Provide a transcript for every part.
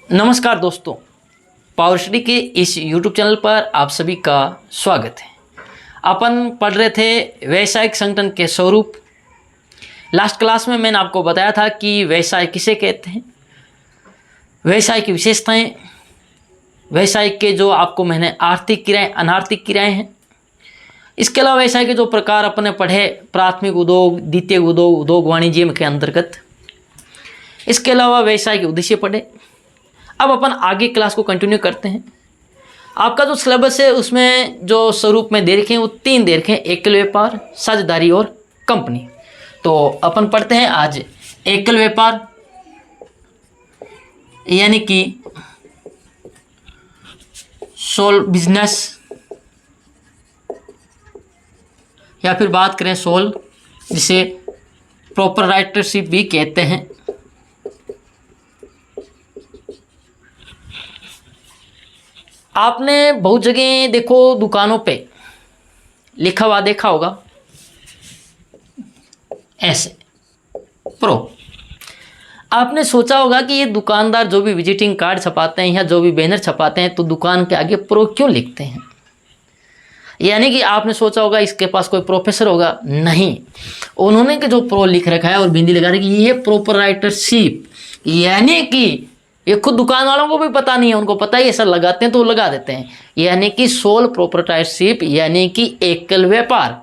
नमस्कार दोस्तों, power study के इस YouTube चैनल पर आप सभी का स्वागत है। अपन पढ़ रहे थे व्यवसायिक संगठन के स्वरूप। लास्ट क्लास में मैंने आपको बताया था कि व्यवसाय किसे कहते हैं, व्यवसाय की विशेषताएं, व्यवसाय के जो आपको मैंने आर्थिक क्रियाएं, अनार्थिक क्रियाएं हैं। इसके अलावा व्यवसाय के जो प्रकार अपने पढ़े, प्राथमिक उद्योग, द्वितीयक उद्योग, उद्योग वाणिज्य के अंतर्गत। इसके अलावा व्यवसाय के उद्देश्य पढ़े। अब अपन आगे क्लास को कंटिन्यू करते हैं। आपका जो सिलेबस है उसमें जो स्वरूप में दे रखे हैं वो 3 दे रखे हैं: एकल व्यापार, साझेदारी और कंपनी। तो अपन पढ़ते हैं आज एकल व्यापार यानी कि सोल बिजनेस, या फिर बात करें सोल, जिसे प्रोप्राइटरशिप भी कहते हैं। आपने बहुत जगह देखो दुकानों पे लिखा हुआ देखा होगा ऐसे प्रो। आपने सोचा होगा कि ये दुकानदार जो भी विजिटिंग कार्ड छपाते हैं या जो भी बैनर छपाते हैं तो दुकान के आगे प्रो क्यों लिखते हैं। यानी कि आपने सोचा होगा इसके पास कोई प्रोफेसर होगा, नहीं, उन्होंने के जो प्रो लिख रखा है और बिंदी लगा रखी है, ये प्रोप्राइटरशिप, यानी कि ये खुद दुकान वालों को भी पता नहीं है, उनको पता ही ऐसा लगाते हैं तो वो लगा देते हैं। यानी कि सोल प्रोप्राइटरशिप यानी कि एकल व्यापार,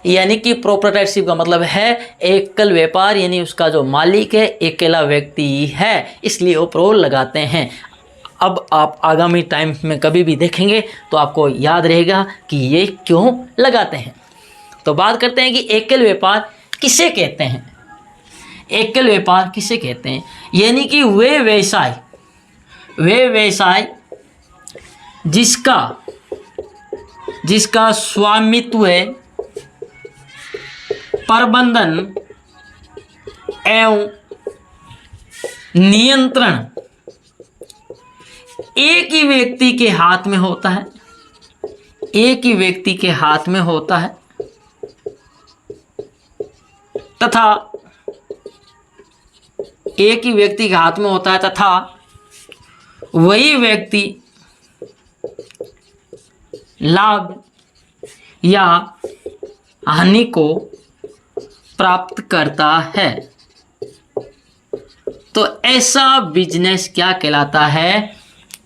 यानी कि प्रोप्राइटरशिप का मतलब है एकल व्यापार, यानी उसका जो मालिक है अकेला व्यक्ति है, इसलिए वो प्रो लगाते हैं। अब आप आगामी टाइम में कभी भी देखेंगे तो आपको याद रहेगा कि ये क्यों लगाते हैं। तो बात करते हैं कि एकल व्यापार किसे कहते हैं। एकल व्यापार किसे कहते हैं, यानी कि वे व्यवसाय जिसका स्वामित्व, प्रबंधन एवं नियंत्रण एक ही व्यक्ति के हाथ में होता है, एक ही व्यक्ति के हाथ में होता है, तथा एक ही व्यक्ति के हाथ में होता है तथा वही व्यक्ति लाभ या हानि को प्राप्त करता है। तो ऐसा बिजनेस क्या कहलाता है,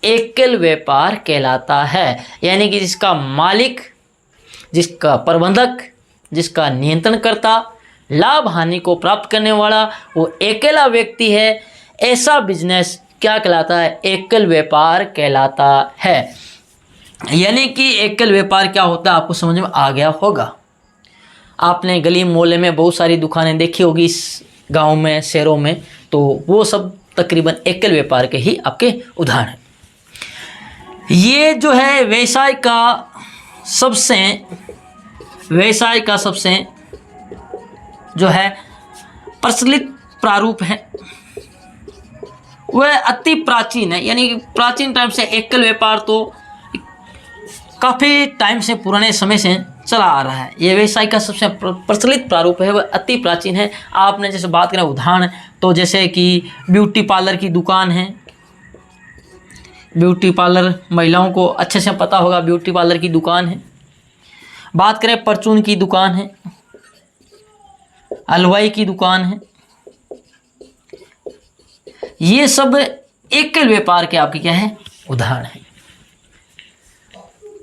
एकल व्यापार कहलाता है। यानी कि जिसका मालिक, जिसका प्रबंधक, जिसका नियंत्रणकर्ता, लाभ हानि को प्राप्त करने वाला वो अकेला व्यक्ति है, ऐसा बिजनेस क्या कहलाता है, एकल व्यापार कहलाता है। यानी कि एकल व्यापार क्या होता है आपको समझ में आ गया होगा। आपने गली मोहल्ले में बहुत सारी दुकानें देखी होगी इस गांव में, शहरों में, तो वो सब तकरीबन एकल व्यापार के ही आपके उदाहरण हैं। ये जो है व्यवसाय का सबसे जो है प्रचलित प्रारूप है, वह अति प्राचीन है। यानी कि प्राचीन टाइम से एकल व्यापार तो काफ़ी टाइम से, पुराने समय से चला आ रहा है। ये व्यवसाय का सबसे प्रचलित प्रारूप है, वह अति प्राचीन है। आपने जैसे बात करें उदाहरण, तो जैसे कि ब्यूटी पार्लर की दुकान है, ब्यूटी पार्लर महिलाओं को अच्छे से पता होगा, ब्यूटी पार्लर की दुकान है। बात करें परचून की दुकान है, हलवाई की दुकान है, ये सब एकल व्यापार के आपके क्या है, उदाहरण है।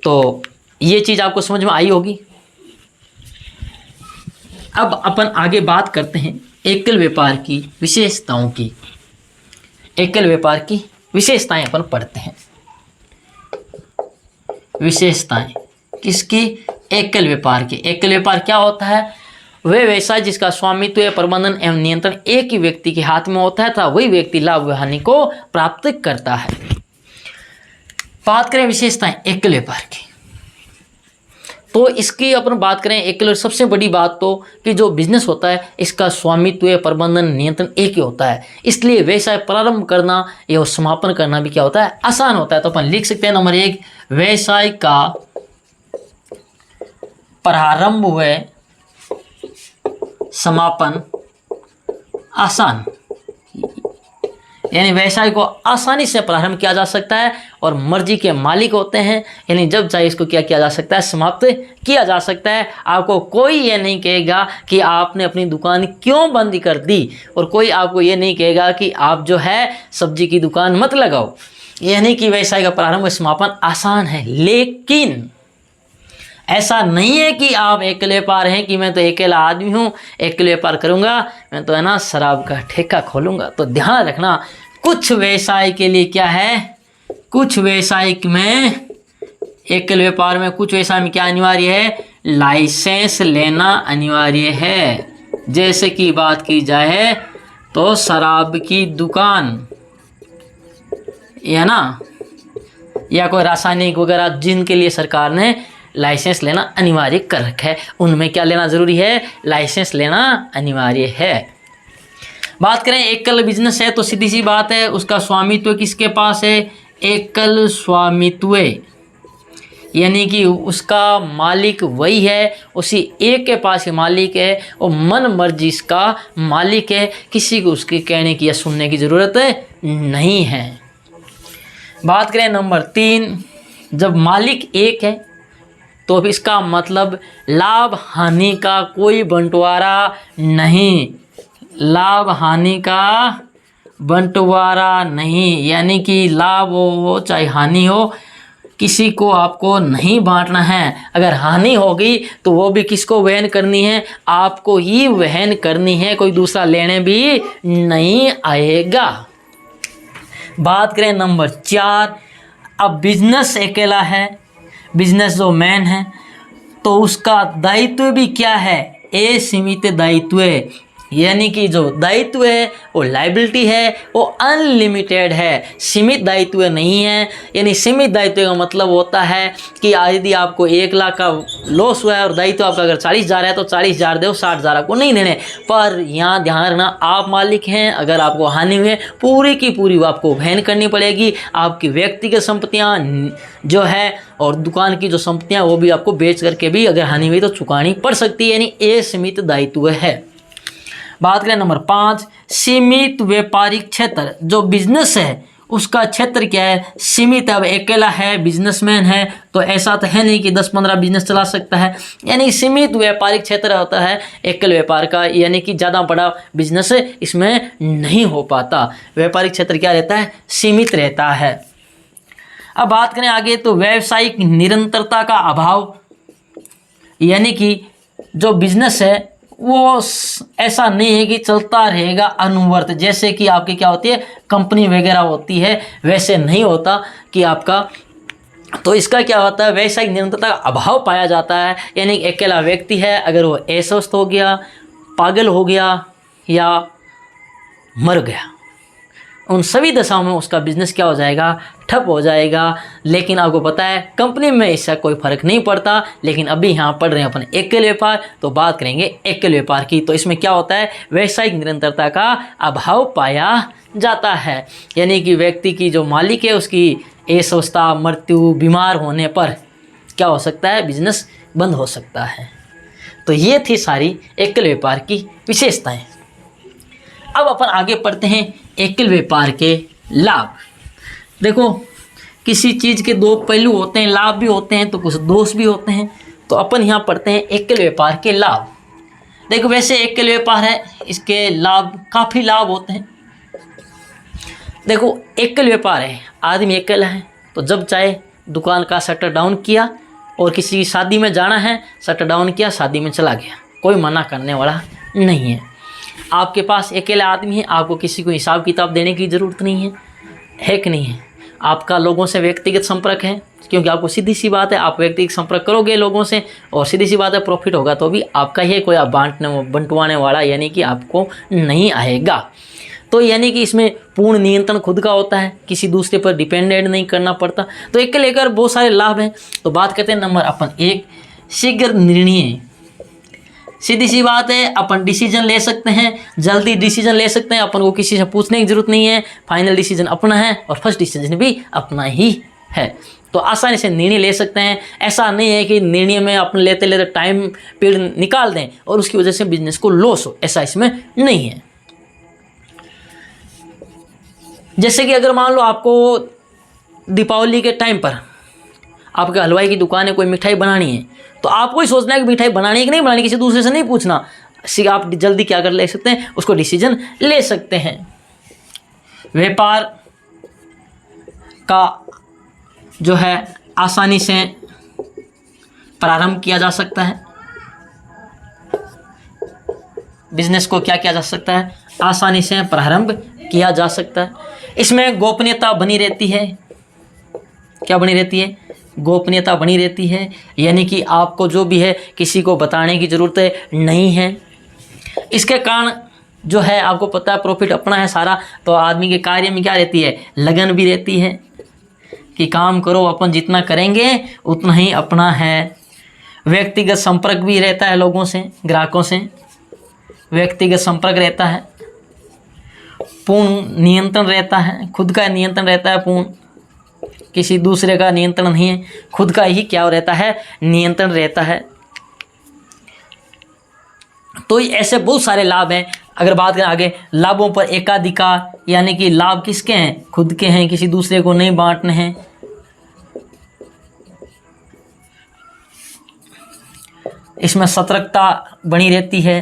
तो ये चीज़ आपको समझ में आई होगी। अब अपन आगे बात करते हैं एकल व्यापार की विशेषताओं की। एकल व्यापार की विशेषताएं अपन पढ़ते हैं। विशेषताएं किसकी, एकल व्यापार की। एकल व्यापार क्या होता है, वह व्यवसाय जिसका स्वामित्व, प्रबंधन एवं नियंत्रण एक ही व्यक्ति के हाथ में होता है तथा वही व्यक्ति लाभ व हानि को प्राप्त करता है। बात करें विशेषताएं एकल व्यापार की, तो इसकी अपन बात करें एकल, सबसे बड़ी बात तो कि जो बिजनेस होता है इसका स्वामित्व, प्रबंधन, नियंत्रण एक ही होता है, इसलिए व्यवसाय प्रारंभ करना या समापन करना भी क्या होता है, आसान होता है। तो अपन लिख सकते हैं नंबर 1, व्यवसाय का प्रारंभ व समापन आसान, यानी व्यवसाय को आसानी से प्रारंभ किया जा सकता है और मर्जी के मालिक होते हैं, यानी जब चाहे इसको क्या किया जा सकता है, समाप्त किया जा सकता है। आपको कोई ये नहीं कहेगा कि आपने अपनी दुकान क्यों बंद कर दी, और कोई आपको ये नहीं कहेगा कि आप जो है सब्जी की दुकान मत लगाओ। यानी कि व्यवसाय का प्रारंभ और समापन आसान है, लेकिन ऐसा नहीं है कि आप अकेले व्यापार हैं कि मैं तो अकेला आदमी हूँ, अकेले व्यापार करूँगा, मैं तो है ना शराब का ठेका खोलूँगा। तो ध्यान रखना, कुछ व्यवसाय के लिए क्या है, कुछ व्यवसाय में, अकेले व्यापार में कुछ व्यवसाय में क्या अनिवार्य है, लाइसेंस लेना अनिवार्य है। जैसे कि बात की जाए तो शराब की दुकान या ना, या कोई रासायनिक वगैरह जिनके लिए सरकार ने लाइसेंस लेना अनिवार्य कर रखा है, उनमें क्या लेना ज़रूरी है, लाइसेंस लेना अनिवार्य है। बात करें एकल बिजनेस है तो सीधी सी बात है, उसका स्वामित्व किसके पास है, एकल स्वामित्व, यानी कि उसका मालिक वही है, उसी एक के पास ही मालिक है, और मन मर्जी इसका मालिक है, किसी को उसके कहने की या सुनने की ज़रूरत नहीं है। बात करें नंबर 3, जब मालिक एक है तो इसका मतलब लाभ हानि का कोई बंटवारा नहीं, लाभ हानि का बंटवारा नहीं, यानी कि लाभ हो चाहे हानि हो, किसी को आपको नहीं बांटना है। अगर हानि होगी तो वो भी किसको वहन करनी है, आपको ही वहन करनी है, कोई दूसरा लेने भी नहीं आएगा। बात करें नंबर 4, अब बिजनेस अकेला है, बिजनेस जो मैन है तो उसका दायित्व भी क्या है, असीमित दायित्व है, यानी कि जो दायित्व है वो लायबिलिटी है, वो अनलिमिटेड है, सीमित दायित्व नहीं है। यानी सीमित दायित्व का मतलब होता है कि यदि आपको 1 लाख का लॉस हुआ है और दायित्व आपका अगर 40,000 है तो 40,000 दो, 60,000 आपको नहीं देने। पर यहाँ ध्यान रखना, आप मालिक हैं, अगर आपको हानि हुई है पूरी की पूरी वो आपको वहन करनी पड़ेगी। आपकी व्यक्तिगत संपत्तियाँ जो है और दुकान की जो संपत्तियाँ वो भी आपको बेच करके भी अगर हानि हुई तो चुकानी पड़ सकती है, यानी असीमित दायित्व है। बात करें नंबर 5, सीमित व्यापारिक क्षेत्र, जो बिजनेस है उसका क्षेत्र क्या है, सीमित। अब अकेला है, बिजनेसमैन है, तो ऐसा तो है नहीं कि 10-15 बिजनेस चला सकता है, यानी सीमित व्यापारिक क्षेत्र होता है एकल व्यापार का, यानी कि ज़्यादा बड़ा बिजनेस इसमें नहीं हो पाता। व्यापारिक क्षेत्र क्या रहता है, सीमित रहता है। अब बात करें आगे तो व्यावसायिक निरंतरता का अभाव, यानी कि जो बिजनेस है वो ऐसा नहीं है कि चलता रहेगा अनवरत, जैसे कि आपकी क्या होती है कंपनी वगैरह होती है, वैसे नहीं होता कि आपका। तो इसका क्या होता है, व्यावसायिक निरंतरता का अभाव पाया जाता है, यानी अकेला व्यक्ति है, अगर वो अस्वस्थ हो गया, पागल हो गया या मर गया, उन सभी दशाओं में उसका बिजनेस क्या हो जाएगा, ठप हो जाएगा। लेकिन आपको पता है कंपनी में इसका कोई फर्क नहीं पड़ता, लेकिन अभी यहाँ पढ़ रहे हैं अपन एकल व्यापार, तो बात करेंगे एकल व्यापार की। तो इसमें क्या होता है, व्यावसायिक निरंतरता का अभाव पाया जाता है, यानी कि व्यक्ति की जो मालिक है उसकी अस्वस्थता, मृत्यु, बीमार होने पर क्या हो सकता है, बिजनेस बंद हो सकता है। तो ये थी सारी एकल व्यापार की विशेषताएँ। अब अपन आगे पढ़ते हैं एकल व्यापार के लाभ। देखो किसी चीज़ के 2 पहलू होते हैं, लाभ भी होते हैं तो कुछ दोष भी होते हैं। तो अपन यहाँ पढ़ते हैं एकल व्यापार के लाभ। देखो वैसे एकल व्यापार है, इसके लाभ काफ़ी लाभ होते हैं। देखो एकल व्यापार है, आदमी एकल है तो जब चाहे दुकान का शटर डाउन किया और किसी की शादी में जाना है, शटर डाउन किया, शादी में चला गया, कोई मना करने वाला नहीं है। आपके पास अकेला आदमी है, आपको किसी को हिसाब किताब देने की ज़रूरत नहीं है कि नहीं है। आपका लोगों से व्यक्तिगत संपर्क है, क्योंकि आपको सीधी सी बात है आप व्यक्तिगत संपर्क करोगे लोगों से, और सीधी सी बात है प्रॉफिट होगा तो भी आपका ही है, कोई आप बंटवाने वाला यानी कि आपको नहीं आएगा। तो यानी कि इसमें पूर्ण नियंत्रण खुद का होता है, किसी दूसरे पर डिपेंडेंट नहीं करना पड़ता। तो एक लेकर बहुत सारे लाभ हैं। तो बात करते हैं नंबर अपन 1, शीघ्र निर्णय। सीधी सी बात है, अपन डिसीजन ले सकते हैं, जल्दी डिसीजन ले सकते हैं, अपन को किसी से पूछने की ज़रूरत नहीं है, फाइनल डिसीजन अपना है और फर्स्ट डिसीजन भी अपना ही है। तो आसानी से निर्णय ले सकते हैं। ऐसा नहीं है कि निर्णय में अपन लेते लेते टाइम पीरियड निकाल दें और उसकी वजह से बिजनेस को लॉस हो, ऐसा इसमें नहीं है। जैसे कि अगर मान लो आपको दीपावली के टाइम पर आपके हलवाई की दुकान है, कोई मिठाई बनानी है, तो आपको ही सोचना है कि मिठाई बनानी है कि नहीं बनानी, किसी दूसरे से नहीं पूछना। आप जल्दी क्या कर ले सकते हैं, उसको डिसीजन ले सकते हैं। व्यापार का जो है आसानी से प्रारंभ किया जा सकता है। बिजनेस को क्या किया जा सकता है, आसानी से प्रारंभ किया जा सकता है। इसमें गोपनीयता बनी रहती है। क्या बनी रहती है, गोपनीयता बनी रहती है, यानी कि आपको जो भी है किसी को बताने की ज़रूरत नहीं है। इसके कारण जो है आपको पता है प्रॉफिट अपना है सारा, तो आदमी के कार्य में क्या रहती है, लगन भी रहती है कि काम करो, अपन जितना करेंगे उतना ही अपना है। व्यक्तिगत संपर्क भी रहता है लोगों से, ग्राहकों से व्यक्तिगत संपर्क रहता है। पूर्ण नियंत्रण रहता है, खुद का नियंत्रण रहता है पूर्ण, किसी दूसरे का नियंत्रण नहीं है, खुद का ही क्या रहता है, नियंत्रण रहता है। तो ऐसे बहुत सारे लाभ हैं। अगर बात करें आगे लाभों पर, एकाधिकार यानी कि लाभ किसके हैं, खुद के हैं, किसी दूसरे को नहीं बांटने हैं। इसमें सतर्कता बनी रहती है।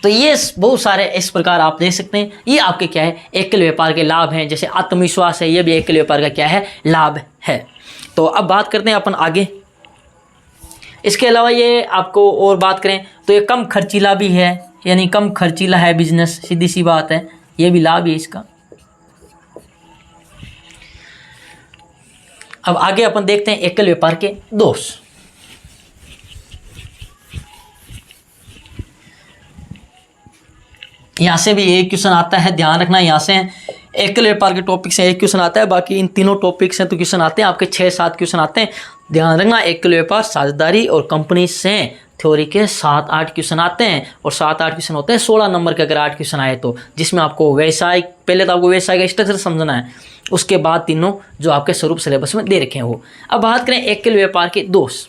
तो ये बहुत सारे इस प्रकार आप देख सकते हैं। ये आपके क्या है, एकल व्यापार के लाभ हैं। जैसे आत्मविश्वास है, ये भी एकल व्यापार का क्या है, लाभ है। तो अब बात करते हैं अपन आगे। इसके अलावा ये आपको और बात करें तो ये कम खर्चीला भी है, यानी कम खर्चीला है बिजनेस, सीधी सी बात है, ये भी लाभ है इसका। अब आगे अपन देखते हैं एकल व्यापार के दोष। यहाँ से भी एक क्वेश्चन आता है, ध्यान रखना। यहाँ से एकल व्यापार के टॉपिक से एक क्वेश्चन आता है, बाकी इन तीनों टॉपिक से तो क्वेश्चन आते हैं आपके 6-7 क्वेश्चन आते हैं। ध्यान रखना, एकल व्यापार, साझेदारी और कंपनी से थ्योरी के 7-8 क्वेश्चन आते हैं, और 7-8 क्वेश्चन होते हैं 16 नंबर के। अगर 8 क्वेश्चन आए तो जिसमें आपको व्यवसाय, पहले तो आपको व्यवसाय का स्ट्रक्चर समझना है, उसके बाद तीनों जो आपके स्वरूप सिलेबस में दे रखे हैं वो। अब बात करें एकल व्यापार के दोष।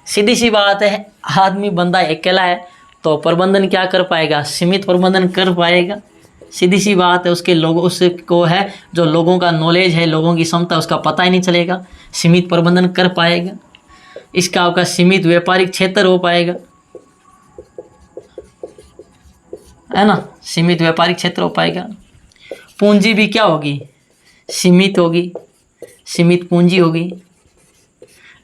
सीधी सी बात है, आदमी बंदा अकेला है तो प्रबंधन क्या कर पाएगा, सीमित प्रबंधन कर पाएगा। सीधी सी बात है, उसके लोगों, उसको है जो लोगों का नॉलेज है, लोगों की क्षमता, उसका पता ही नहीं चलेगा। सीमित प्रबंधन कर पाएगा, इसका आपका सीमित व्यापारिक क्षेत्र हो पाएगा, है ना, सीमित व्यापारिक क्षेत्र हो पाएगा। पूंजी भी क्या होगी, सीमित होगी, सीमित पूंजी होगी,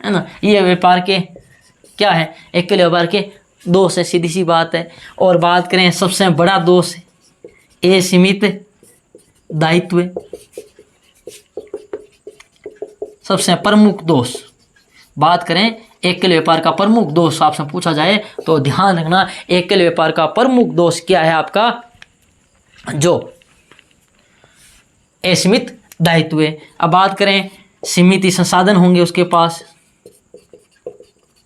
है ना। ये व्यापार के क्या है, एकल व्यापार के दोष है, सीधी सी बात है। और बात करें सबसे बड़ा दोष है ये सीमित दायित्व, सबसे प्रमुख दोष। बात करें एकल व्यापार का प्रमुख दोष आपसे पूछा जाए तो ध्यान रखना, एकल व्यापार का प्रमुख दोष क्या है आपका, जो असीमित दायित्व है। अब बात करें सीमित संसाधन होंगे उसके पास,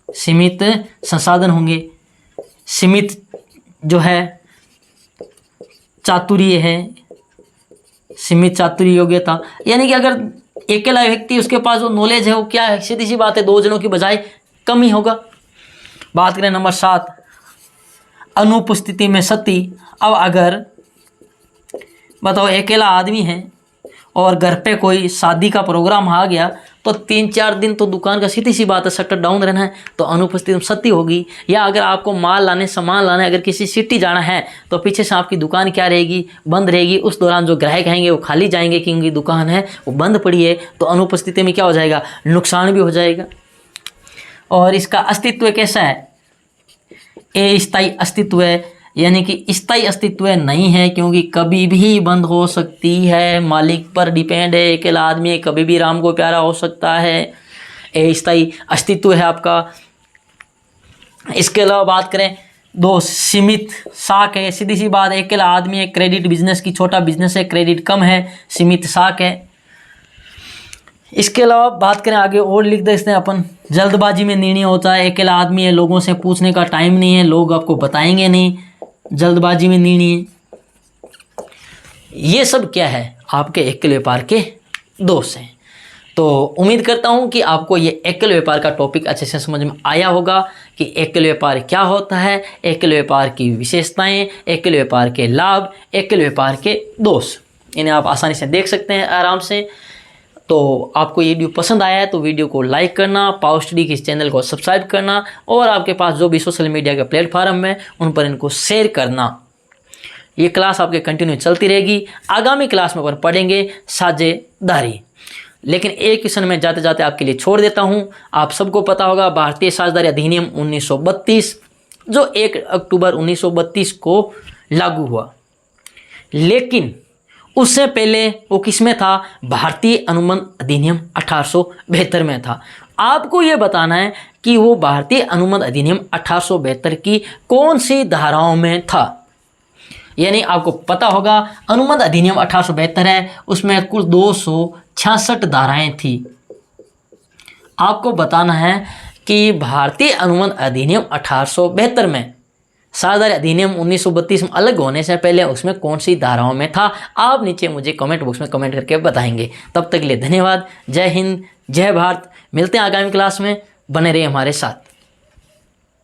सीमित संसाधन होंगे, सीमित जो है चातुर्य है, सीमित चातुर्य योग्यता, यानी कि अगर अकेला व्यक्ति उसके पास जो नॉलेज है वो क्या है, सीधी सी बात है 2 जनों की बजाय कम ही होगा। बात करें नंबर 7, अनुपस्थिति में सती। अब अगर बताओ अकेला आदमी है और घर पे कोई शादी का प्रोग्राम आ गया तो 3-4 दिन तो दुकान का सीधी सी बात है शटर डाउन रहना है, तो अनुपस्थिति में सती होगी। या अगर आपको माल लाने, सामान लाने, अगर किसी सिटी जाना है तो पीछे से आपकी दुकान क्या रहेगी, बंद रहेगी। उस दौरान जो ग्राहक आएंगे वो खाली जाएंगे कि उनकी दुकान है वो बंद पड़ी है, तो अनुपस्थिति में क्या हो जाएगा, नुकसान भी हो जाएगा। और इसका अस्तित्व कैसा है, अस्थायी अस्तित्व है, यानी कि स्थायी अस्तित्व नहीं है, क्योंकि कभी भी बंद हो सकती है, मालिक पर डिपेंड है। अकेला आदमी कभी भी राम को प्यारा हो सकता है, अस्थायी अस्तित्व है आपका। इसके अलावा बात करें 2, सीमित साख है, सीधी सी बात है, अकेला आदमी है, क्रेडिट बिजनेस की, छोटा बिजनेस है, क्रेडिट कम है, सीमित साख है। इसके अलावा बात करें आगे और लिख दे इसने अपन, जल्दबाजी में निर्णय होता है, अकेला आदमी है, लोगों से पूछने का टाइम नहीं है, लोग आपको बताएंगे नहीं, जल्दबाजी में निर्णय। ये सब क्या है, आपके एकल व्यापार के दोष हैं। तो उम्मीद करता हूँ कि आपको ये एकल व्यापार का टॉपिक अच्छे से समझ में आया होगा कि एकल व्यापार क्या होता है, एकल व्यापार की विशेषताएं, एकल व्यापार के लाभ, एकल व्यापार के दोष, इन्हें आप आसानी से देख सकते हैं आराम से। तो आपको ये वीडियो पसंद आया है तो वीडियो को लाइक करना, पावर स्टडी के इस चैनल को सब्सक्राइब करना और आपके पास जो भी सोशल मीडिया के प्लेटफॉर्म है उन पर इनको शेयर करना। ये क्लास आपके कंटिन्यू चलती रहेगी। आगामी क्लास में अपन पढ़ेंगे साझेदारी। लेकिन एक क्वेश्चन में जाते जाते आपके लिए छोड़ देता हूँ। आप सबको पता होगा भारतीय साझेदारी अधिनियम 1932 जो 1 अक्टूबर 1932 को लागू हुआ, लेकिन उससे पहले वो किस में था? भारतीय अनुबंध अधिनियम 1872 में था। आपको ये बताना है कि वो भारतीय अनुबंध अधिनियम 1872 की कौन सी धाराओं में था। यानी आपको पता होगा अनुबंध अधिनियम 1872 है, उसमें कुल 266 धाराएं थी। आपको बताना है कि भारतीय अनुबंध अधिनियम 1872 में साझेदारी अधिनियम 1932 में अलग होने से पहले उसमें कौन सी धाराओं में था। आप नीचे मुझे कमेंट बॉक्स में कमेंट करके बताएंगे। तब तक के लिए धन्यवाद। जय हिंद, जय भारत। मिलते हैं आगामी क्लास में, बने रहिए हमारे साथ।